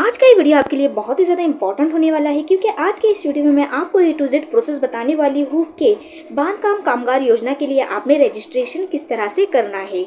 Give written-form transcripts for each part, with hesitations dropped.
आज का ये वीडियो आपके लिए बहुत ही ज़्यादा इंपॉर्टेंट होने वाला है क्योंकि आज के इस वीडियो में मैं आपको ए टू जेड प्रोसेस बताने वाली हूँ कि बांधकाम कामगार योजना के लिए आपने रजिस्ट्रेशन किस तरह से करना है।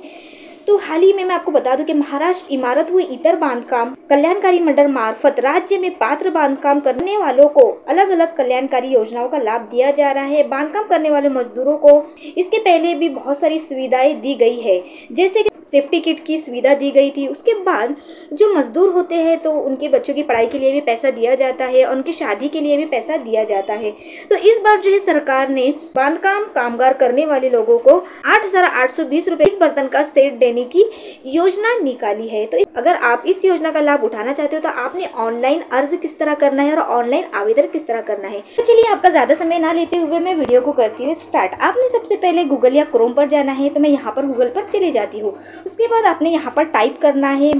तो हाल ही में मैं आपको बता दूं कि महाराष्ट्र इमारत व इतर बांधकाम कल्याणकारी मंडल मार्फत राज्य में पात्र बांधकाम करने वालों को अलग अलग कल्याणकारी योजनाओं का लाभ दिया जा रहा है। बांधकाम करने वाले मजदूरों को इसके पहले भी बहुत सारी सुविधाएं दी गई है, जैसे कि सेफ्टी किट की सुविधा दी गई थी। उसके बाद जो मजदूर होते हैं तो उनके बच्चों की पढ़ाई के लिए भी पैसा दिया जाता है और उनकी शादी के लिए भी पैसा दिया जाता है। तो इस बार जो है सरकार ने बांधकाम कामगार करने वाले लोगों को 8,820 रुपए इस बर्तन का सेट देने की योजना निकाली है। तो अगर आप इस योजना का लाभ उठाना चाहते हो तो आपने ऑनलाइन अर्ज किस तरह करना है और ऑनलाइन आवेदन किस तरह करना है। तो चलिए आपका ज्यादा समय ना लेते हुए मैं वीडियो को करती हूँ स्टार्ट। आपने सबसे पहले गूगल या क्रोम पर जाना है, तो मैं यहाँ पर गूगल पर चली जाती हूँ। उसके बाद आपने यहाँ पर टाइप करना है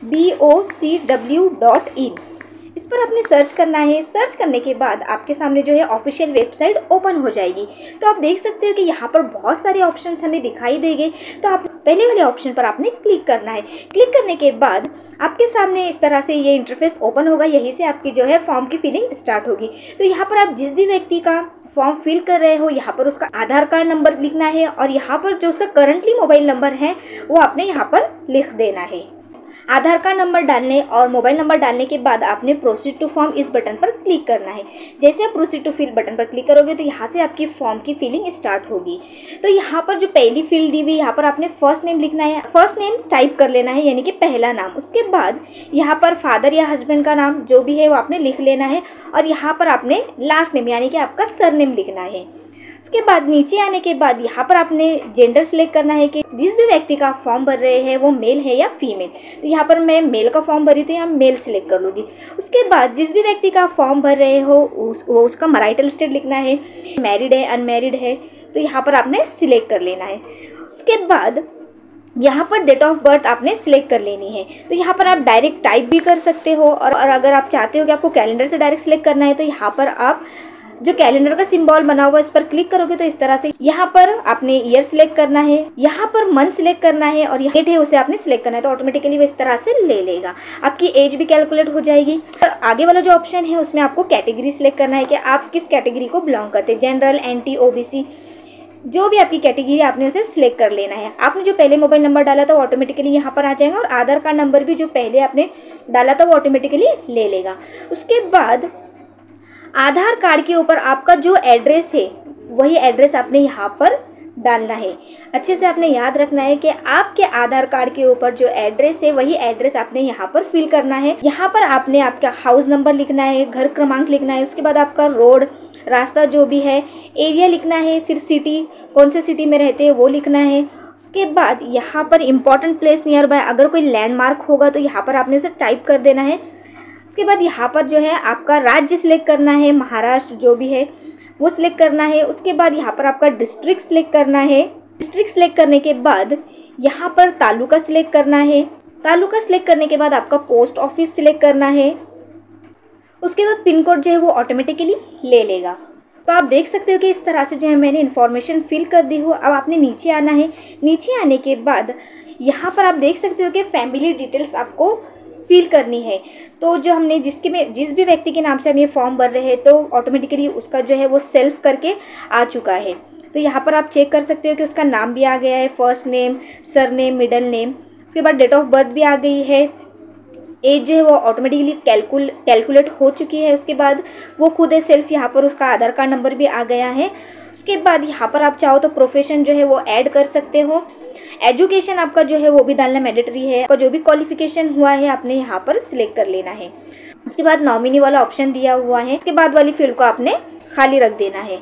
BOCW.in। इस पर आपने सर्च करना है। सर्च करने के बाद आपके सामने जो है ऑफिशियल वेबसाइट ओपन हो जाएगी। तो आप देख सकते हो कि यहाँ पर बहुत सारे ऑप्शंस हमें दिखाई देंगे। तो आप पहले वाले ऑप्शन पर आपने क्लिक करना है। क्लिक करने के बाद आपके सामने इस तरह से ये इंटरफेस ओपन होगा। यहीं से आपकी जो है फॉर्म की फिलिंग स्टार्ट होगी। तो यहाँ पर आप जिस भी व्यक्ति का फॉर्म फिल कर रहे हो, यहाँ पर उसका आधार कार्ड नंबर लिखना है और यहाँ पर जो उसका करंटली मोबाइल नंबर है वो आपने यहाँ पर लिख देना है। आधार कार्ड नंबर डालने और मोबाइल नंबर डालने के बाद आपने प्रोसीड टू फॉर्म इस बटन पर क्लिक करना है। जैसे आप प्रोसीड टू फिल बटन पर क्लिक करोगे तो यहाँ से आपकी फॉर्म की फिलिंग स्टार्ट होगी। तो यहाँ पर जो पहली फील्ड दी हुई, यहाँ पर आपने फर्स्ट नेम लिखना है। फर्स्ट नेम टाइप कर लेना है, यानी कि पहला नाम। उसके बाद यहाँ पर फादर या हस्बैंड का नाम जो भी है वो आपने लिख लेना है और यहाँ पर आपने लास्ट नेम यानी कि आपका सरनेम लिखना है। उसके बाद नीचे आने के बाद यहाँ पर आपने जेंडर सिलेक्ट करना है कि जिस भी व्यक्ति का फॉर्म भर रहे हैं वो मेल है या फीमेल। तो यहाँ पर मैं मेल का फॉर्म भरी तो यहाँ मेल सिलेक्ट कर लूँगी। उसके बाद जिस भी व्यक्ति का फॉर्म भर रहे हो उसका मैरिटल स्टेट लिखना है, मैरिड है अनमैरिड है, तो यहाँ पर आपने सिलेक्ट कर लेना है। उसके बाद यहाँ पर डेट ऑफ बर्थ आपने सिलेक्ट कर लेनी है। तो यहाँ पर आप डायरेक्ट टाइप भी कर सकते हो और अगर आप चाहते हो कि आपको कैलेंडर से डायरेक्ट सिलेक्ट करना है तो यहाँ पर आप जो कैलेंडर का सिंबल बना हुआ है इस पर क्लिक करोगे तो इस तरह से यहाँ पर आपने ईयर सिलेक्ट करना है, यहाँ पर मंथ सिलेक्ट करना है और डेट है उसे आपने सिलेक्ट करना है। तो ऑटोमेटिकली वो इस तरह से ले लेगा। आपकी एज भी कैलकुलेट हो जाएगी। तो आगे वाला जो ऑप्शन है उसमें आपको कैटेगरी सिलेक्ट करना है कि आप किस कैटेगरी को बिलोंग करते हैं, जनरल, एनटी, ओबीसी, जो भी आपकी कैटेगरी आपने उसे सिलेक्ट कर लेना है। आपने जो पहले मोबाइल नंबर डाला था वो ऑटोमेटिकली यहाँ पर आ जाएगा और आधार कार्ड नंबर भी जो पहले आपने डाला था वो ऑटोमेटिकली ले लेगा। उसके बाद आधार कार्ड के ऊपर आपका जो एड्रेस है वही एड्रेस आपने यहाँ पर डालना है। अच्छे से आपने याद रखना है कि आपके आधार कार्ड के ऊपर जो एड्रेस है वही एड्रेस आपने यहाँ पर फिल करना है। यहाँ पर आपने आपका हाउस नंबर लिखना है, घर क्रमांक लिखना है, उसके बाद आपका रोड रास्ता जो भी है, एरिया लिखना है, फिर सिटी कौन से सिटी में रहते हैं वो लिखना है। उसके बाद यहाँ पर इम्पॉर्टेंट प्लेस नियर बाय अगर कोई लैंडमार्क होगा तो यहाँ पर आपने उसे टाइप कर देना है। उसके बाद यहाँ पर जो है आपका राज्य सिलेक्ट करना है, महाराष्ट्र जो भी है वो सिलेक्ट करना है। उसके बाद यहाँ पर आपका डिस्ट्रिक्ट सिलेक्ट करना है। डिस्ट्रिक्ट सिलेक्ट करने के बाद यहाँ पर तालुका सिलेक्ट करना है। तालुका सिलेक्ट करने के बाद आपका पोस्ट ऑफिस सिलेक्ट करना है। उसके बाद पिन कोड जो है वो ऑटोमेटिकली ले लेगा। तो आप देख सकते हो कि इस तरह से जो है मैंने इन्फॉर्मेशन फिल कर दी हो। अब आपने नीचे आना है। नीचे आने के बाद यहाँ पर आप देख सकते हो कि फैमिली डिटेल्स आपको फिल करनी है। तो जो हमने जिस भी व्यक्ति के नाम से हम ये फॉर्म भर रहे हैं तो ऑटोमेटिकली उसका जो है वो सेल्फ करके आ चुका है। तो यहाँ पर आप चेक कर सकते हो कि उसका नाम भी आ गया है, first name, surname, middle name. उसके बाद डेट ऑफ बर्थ भी आ गई है। एज जो है वो ऑटोमेटिकली कैलकुलेट हो चुकी है। उसके बाद वो खुद है सेल्फ, यहाँ पर उसका आधार कार्ड नंबर भी आ गया है। उसके बाद यहाँ पर आप चाहो तो प्रोफेशन जो है वो ऐड कर सकते हो। एजुकेशन आपका जो है वो भी डालना मैंडेटरी है। आपका जो भी क्वालिफिकेशन हुआ है आपने यहाँ पर सिलेक्ट कर लेना है। उसके बाद नॉमिनी वाला ऑप्शन दिया हुआ है। उसके बाद वाली फील्ड को आपने खाली रख देना है।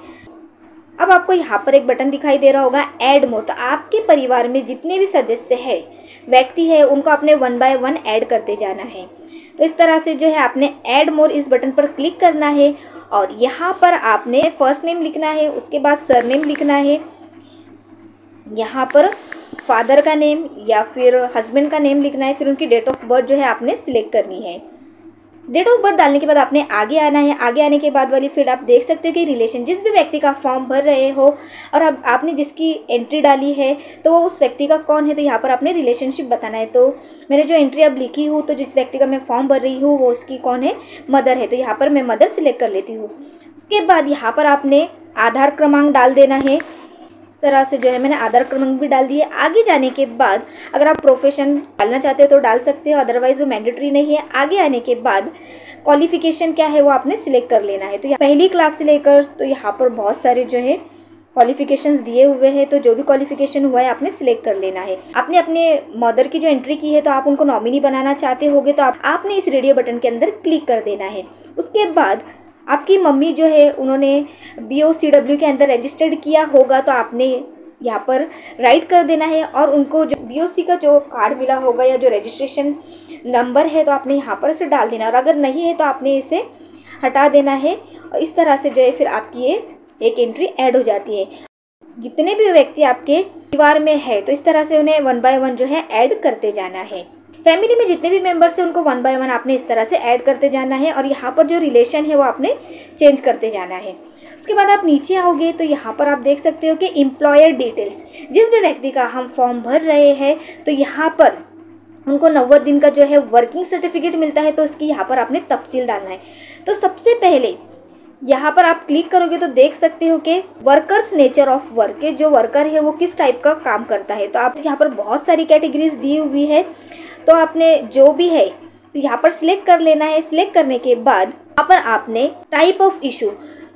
अब आपको यहाँ पर एक बटन दिखाई दे रहा होगा ऐड मोर। तो आपके परिवार में जितने भी सदस्य है, व्यक्ति है, उनको आपने 1 बाय 1 ऐड करते जाना है। तो इस तरह से जो है आपने ऐड मोर इस बटन पर क्लिक करना है और यहाँ पर आपने फर्स्ट नेम लिखना है, उसके बाद सरनेम लिखना है, यहाँ पर फादर का नेम या फिर हस्बैंड का नेम लिखना है, फिर उनकी डेट ऑफ बर्थ जो है आपने सिलेक्ट करनी है। डेट ऑफ बर्थ डालने के बाद आपने आगे आना है। आगे आने के बाद वाली फील्ड आप देख सकते हो कि रिलेशन, जिस भी व्यक्ति का फॉर्म भर रहे हो और अब आपने जिसकी एंट्री डाली है तो वो उस व्यक्ति का कौन है, तो यहाँ पर आपने रिलेशनशिप बताना है। तो मैंने जो एंट्री अब लिखी हूँ, तो जिस व्यक्ति का मैं फॉर्म भर रही हूँ वो उसकी कौन है, मदर है, तो यहाँ पर मैं मदर सिलेक्ट कर लेती हूँ। उसके बाद यहाँ पर आपने आधार क्रमांक डाल देना है। इस तरह से जो है मैंने आधार क्रमांक भी डाल दिए। आगे जाने के बाद अगर आप प्रोफेशन डालना चाहते हो तो डाल सकते हो, अदरवाइज वो मैंडेटरी नहीं है। आगे आने के बाद क्वालिफिकेशन क्या है वो आपने सिलेक्ट कर लेना है। तो पहली क्लास से लेकर तो यहाँ पर बहुत सारे जो है क्वालिफिकेशंस दिए हुए हैं, तो जो भी क्वालिफिकेशन हुआ है आपने सिलेक्ट कर लेना है। आपने अपने मदर की जो एंट्री की है तो आप उनको नॉमिनी बनाना चाहते होगे तो आपने इस रेडियो बटन के अंदर क्लिक कर देना है। उसके बाद आपकी मम्मी जो है उन्होंने BOCW के अंदर रजिस्टर्ड किया होगा तो आपने यहाँ पर राइट कर देना है, और उनको जो BOC का जो कार्ड मिला होगा या जो रजिस्ट्रेशन नंबर है तो आपने यहाँ पर इसे डाल देना, और अगर नहीं है तो आपने इसे हटा देना है। और इस तरह से जो है फिर आपकी ये एक एंट्री ऐड हो जाती है। जितने भी व्यक्ति आपके परिवार में है तो इस तरह से उन्हें 1 बाय 1 जो है ऐड करते जाना है। फैमिली में जितने भी मेंबर्स हैं उनको 1 बाय 1 आपने इस तरह से ऐड करते जाना है, और यहाँ पर जो रिलेशन है वो आपने चेंज करते जाना है। उसके बाद आप नीचे आओगे तो यहाँ पर आप देख सकते हो कि एम्प्लॉयर डिटेल्स, जिस भी व्यक्ति का हम फॉर्म भर रहे हैं तो यहाँ पर उनको 90 दिन का जो है वर्किंग सर्टिफिकेट मिलता है, तो उसकी यहाँ पर आपने तफसील डालना है। तो सबसे पहले यहाँ पर आप क्लिक करोगे तो देख सकते हो कि वर्कर्स नेचर ऑफ वर्क के जो वर्कर है वो किस टाइप का काम करता है। तो आप यहाँ पर बहुत सारी कैटेगरीज दी हुई है, तो आपने जो भी है तो यहाँ पर सिलेक्ट कर लेना है। सिलेक्ट करने के बाद यहाँ पर आपने टाइप ऑफ इशू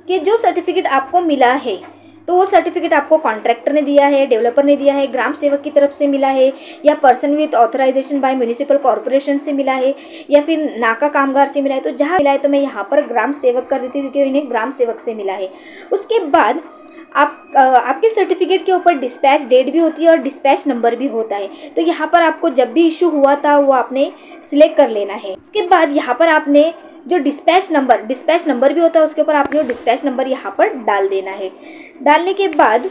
कि जो सर्टिफिकेट आपको मिला है तो वो सर्टिफिकेट आपको कॉन्ट्रैक्टर ने दिया है, डेवलपर ने दिया है, ग्राम सेवक की तरफ से मिला है, या person with authorisation by municipal corporation से मिला है, या फिर नाका कामगार से मिला है। तो जहाँ मिला है तो मैं यहाँ पर ग्राम सेवक कर देती हूँ क्योंकि इन्हें ग्राम सेवक से मिला है। उसके बाद आपके सर्टिफिकेट के ऊपर डिस्पैच डेट भी होती है और डिस्पैच नंबर भी होता है। तो यहाँ पर आपको जब भी इशू हुआ था वो आपने सिलेक्ट कर लेना है। उसके बाद यहाँ पर आपने जो डिस्पैच नंबर भी होता है उसके ऊपर आपने वो डिस्पैच नंबर यहाँ पर डाल देना है। डालने के बाद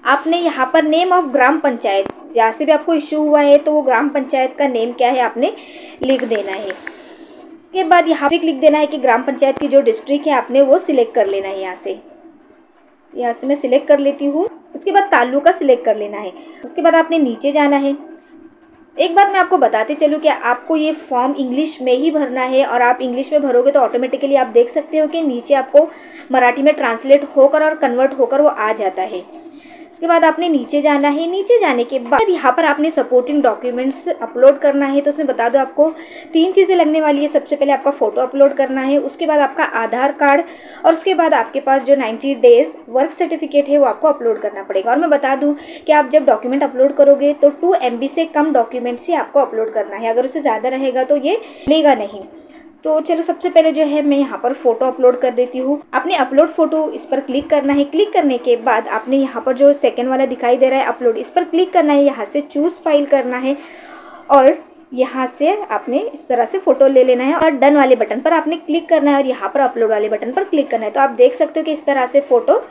आपने यहाँ पर नेम ऑफ ग्राम पंचायत, जहाँ से भी आपको इशू हुआ है तो वो ग्राम पंचायत का नेम क्या है आपने लिख देना है। उसके बाद यहाँ पे लिख देना है कि ग्राम पंचायत की जो डिस्ट्रिक्ट है आपने वो सिलेक्ट कर लेना है। यहाँ से मैं सिलेक्ट कर लेती हूँ। उसके बाद तालुका सिलेक्ट कर लेना है। उसके बाद आपने नीचे जाना है। एक बात मैं आपको बताते चलूँ कि आपको ये फॉर्म इंग्लिश में ही भरना है, और आप इंग्लिश में भरोगे तो ऑटोमेटिकली आप देख सकते हो कि नीचे आपको मराठी में ट्रांसलेट होकर और कन्वर्ट होकर वो आ जाता है। उसके बाद आपने नीचे जाना है। नीचे जाने के बाद यहाँ पर आपने सपोर्टिंग डॉक्यूमेंट्स अपलोड करना है। तो उसमें बता दो आपको 3 चीज़ें लगने वाली है। सबसे पहले आपका फ़ोटो अपलोड करना है, उसके बाद आपका आधार कार्ड, और उसके बाद आपके पास जो 90 डेज़ वर्क सर्टिफिकेट है वो आपको अपलोड करना पड़ेगा। और मैं बता दूँ कि आप जब डॉक्यूमेंट अपलोड करोगे तो 2 MB से कम डॉक्यूमेंट्स ही आपको अपलोड करना है। अगर उससे ज़्यादा रहेगा तो ये लेगा नहीं। तो चलो सबसे पहले जो है मैं यहाँ पर फ़ोटो अपलोड कर देती हूँ। आपने अपलोड फ़ोटो इस पर क्लिक करना है। क्लिक करने के बाद आपने यहाँ पर जो सेकंड वाला दिखाई दे रहा है अपलोड, इस पर क्लिक करना है। यहाँ से चूज़ फाइल करना है और यहाँ से आपने इस तरह से फ़ोटो ले लेना है और डन वाले बटन पर आपने क्लिक करना है और यहाँ पर अपलोड वाले बटन पर क्लिक करना है। तो आप देख सकते हो कि इस तरह से फ़ोटो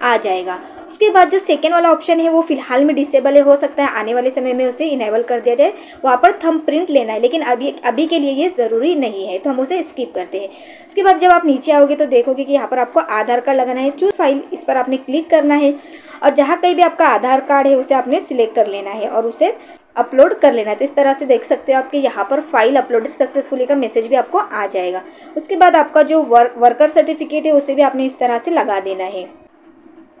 आ जाएगा। उसके बाद जो सेकेंड वाला ऑप्शन है वो फिलहाल में डिसेबल है, हो सकता है आने वाले समय में उसे इनेबल कर दिया जाए। वहाँ पर थंब प्रिंट लेना है, लेकिन अभी के लिए ये ज़रूरी नहीं है, तो हम उसे स्किप करते हैं। उसके बाद जब आप नीचे आओगे तो देखोगे कि यहाँ पर आपको आधार कार्ड लगाना है। चूज फाइल, इस पर आपने क्लिक करना है और जहाँ कहीं भी आपका आधार कार्ड है उसे आपने सिलेक्ट कर लेना है और उसे अपलोड कर लेना है। तो इस तरह से देख सकते हो आपके यहाँ पर फाइल अपलोडेड सक्सेसफुली का मैसेज भी आपको आ जाएगा। उसके बाद आपका जो वर्कर सर्टिफिकेट है उसे भी आपने इस तरह से लगा देना है।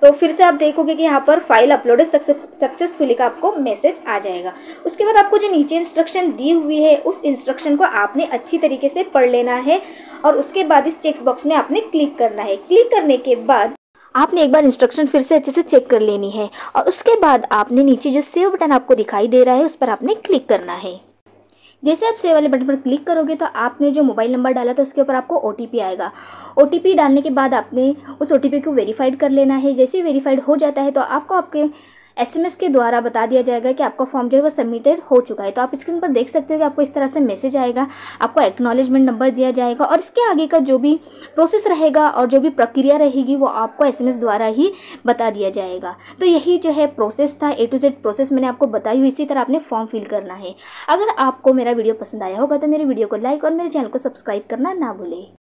तो फिर से आप देखोगे कि यहाँ पर फाइल अपलोडेड सक्सेसफुली का आपको मैसेज आ जाएगा। उसके बाद आपको जो नीचे इंस्ट्रक्शन दी हुई है उस इंस्ट्रक्शन को आपने अच्छी तरीके से पढ़ लेना है और उसके बाद इस चेक बॉक्स में आपने क्लिक करना है। क्लिक करने के बाद आपने एक बार इंस्ट्रक्शन फिर से अच्छे से चेक कर लेनी है और उसके बाद आपने नीचे जो सेव बटन आपको दिखाई दे रहा है उस पर आपने क्लिक करना है। जैसे आप सेव वाले बटन पर क्लिक करोगे तो आपने जो मोबाइल नंबर डाला था उसके ऊपर आपको OTP आएगा। OTP डालने के बाद आपने उस OTP को वेरीफाइड कर लेना है। जैसे ही वेरीफाइड हो जाता है तो आपको आपके SMS के द्वारा बता दिया जाएगा कि आपका फॉर्म जो है वो सबमिटेड हो चुका है। तो आप स्क्रीन पर देख सकते हो कि आपको इस तरह से मैसेज आएगा, आपको एक्नॉलेजमेंट नंबर दिया जाएगा और इसके आगे का जो भी प्रोसेस रहेगा और जो भी प्रक्रिया रहेगी वो आपको SMS द्वारा ही बता दिया जाएगा। तो यही जो है प्रोसेस था, A to Z प्रोसेस मैंने आपको बताई हुई। इसी तरह आपने फॉर्म फिल करना है। अगर आपको मेरा वीडियो पसंद आया होगा तो मेरे वीडियो को लाइक और मेरे चैनल को सब्सक्राइब करना ना भूलें।